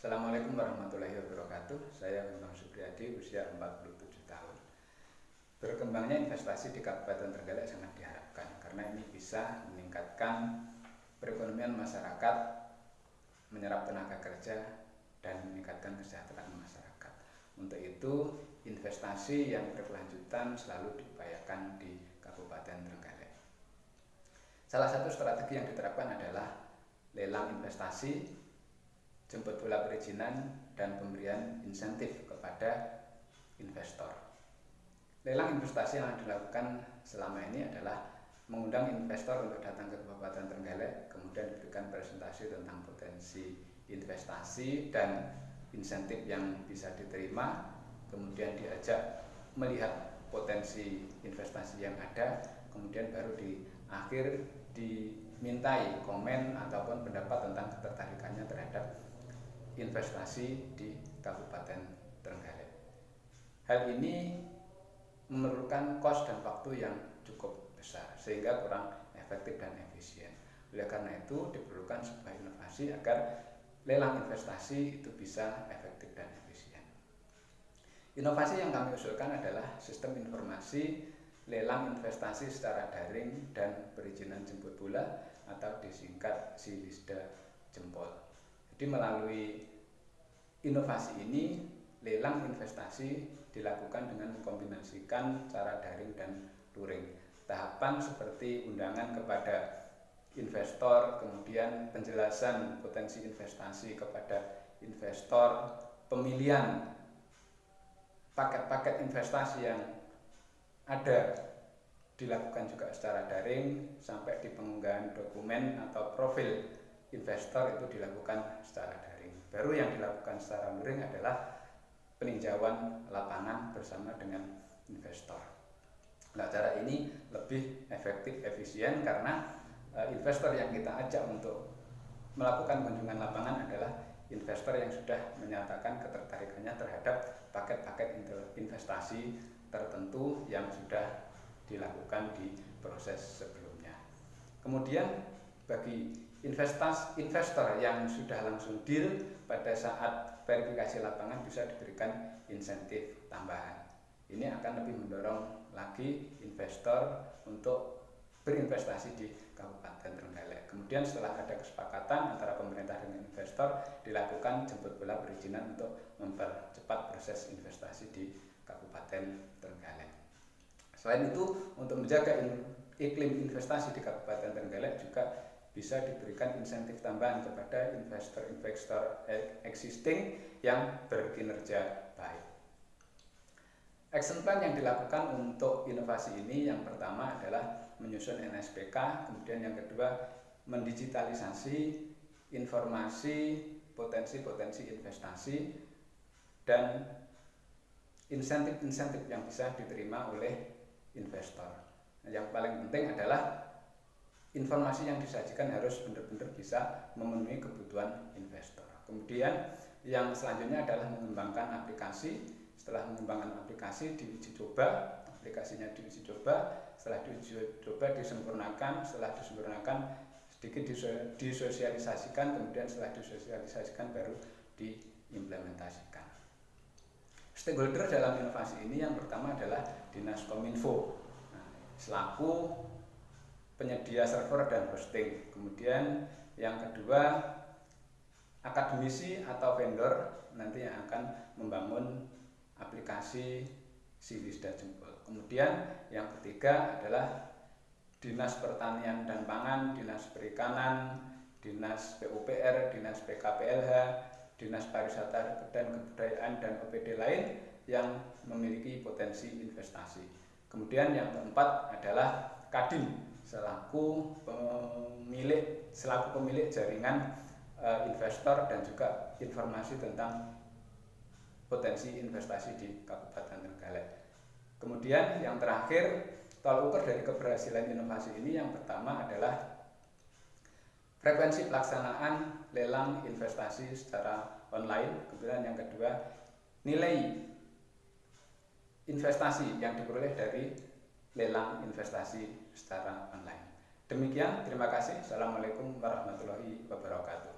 Assalamualaikum warahmatullahi wabarakatuh. Saya Bambang Supriyadi, usia 47 tahun. Berkembangnya investasi di Kabupaten Trenggalek sangat diharapkan karena ini bisa meningkatkan perekonomian masyarakat, menyerap tenaga kerja, dan meningkatkan kesejahteraan masyarakat. Untuk itu, investasi yang berkelanjutan selalu diupayakan di Kabupaten Trenggalek. Salah satu strategi yang diterapkan adalah lelang investasi, jemput bola perizinan, dan pemberian insentif kepada investor. Lelang investasi yang dilakukan selama ini adalah mengundang investor untuk datang ke Kabupaten Trenggalek, kemudian diberikan presentasi tentang potensi investasi dan insentif yang bisa diterima, kemudian diajak melihat potensi investasi yang ada, kemudian baru di akhir dimintai komen ataupun pendapat tentang ketertarikannya terhadap investasi di Kabupaten Trenggalek. Hal ini memerlukan kos dan waktu yang cukup besar sehingga kurang efektif dan efisien. Oleh karena itu diperlukan sebuah inovasi agar lelang investasi itu bisa efektif dan efisien. Inovasi yang kami usulkan adalah sistem informasi lelang investasi secara daring dan perizinan jemput bola atau disingkat Silisda Jempol. Jadi melalui inovasi ini, lelang investasi dilakukan dengan mengkombinasikan cara daring dan luring. Tahapan seperti undangan kepada investor, kemudian penjelasan potensi investasi kepada investor, pemilihan paket-paket investasi yang ada dilakukan juga secara daring, sampai di pengunggahan dokumen atau profil investor itu dilakukan secara daring. Baru yang dilakukan secara luring adalah peninjauan lapangan bersama dengan investor. Nah, cara ini lebih efektif, efisien karena investor yang kita ajak untuk melakukan kunjungan lapangan adalah investor yang sudah menyatakan ketertarikannya terhadap paket-paket investasi tertentu yang sudah dilakukan di proses sebelumnya. Kemudian bagi investor yang sudah langsung deal, pada saat verifikasi lapangan bisa diberikan insentif tambahan. Ini akan lebih mendorong lagi investor untuk berinvestasi di Kabupaten Trenggalek. Kemudian setelah ada kesepakatan antara pemerintah dengan investor, dilakukan jemput bola perizinan untuk mempercepat proses investasi di Kabupaten Trenggalek. Selain itu, untuk menjaga iklim investasi di Kabupaten Trenggalek juga bisa diberikan insentif tambahan kepada investor-investor existing yang berkinerja baik. Action plan yang dilakukan untuk inovasi ini yang pertama adalah menyusun NSPK, kemudian yang kedua mendigitalisasi informasi potensi-potensi investasi dan insentif-insentif yang bisa diterima oleh investor. Yang paling penting adalah informasi yang disajikan harus benar-benar bisa memenuhi kebutuhan investor. Kemudian yang selanjutnya adalah mengembangkan aplikasi. Setelah mengembangkan aplikasi, diuji coba, aplikasinya diuji coba, setelah diuji coba disempurnakan, setelah disempurnakan sedikit disosialisasikan, kemudian setelah disosialisasikan baru diimplementasikan. Stakeholder dalam inovasi ini yang pertama adalah Dinas Kominfo, selaku penyedia server dan hosting. Kemudian yang kedua akademisi atau vendor nanti yang akan membangun aplikasi Silisda Jempol. Kemudian yang ketiga adalah Dinas Pertanian dan Pangan, Dinas Perikanan, Dinas PUPR, Dinas PKPLH, Dinas Pariwisata dan Kebudayaan, dan OPD lain yang memiliki potensi investasi. Kemudian yang keempat adalah Kadin selaku pemilik jaringan investor dan juga informasi tentang potensi investasi di Kabupaten Trenggalek. Kemudian yang terakhir, tolak ukur dari keberhasilan inovasi ini yang pertama adalah frekuensi pelaksanaan lelang investasi secara online. Kemudian yang kedua, nilai investasi yang diperoleh dari lelang investasi secara online. Demikian, terima kasih. Assalamualaikum warahmatullahi wabarakatuh.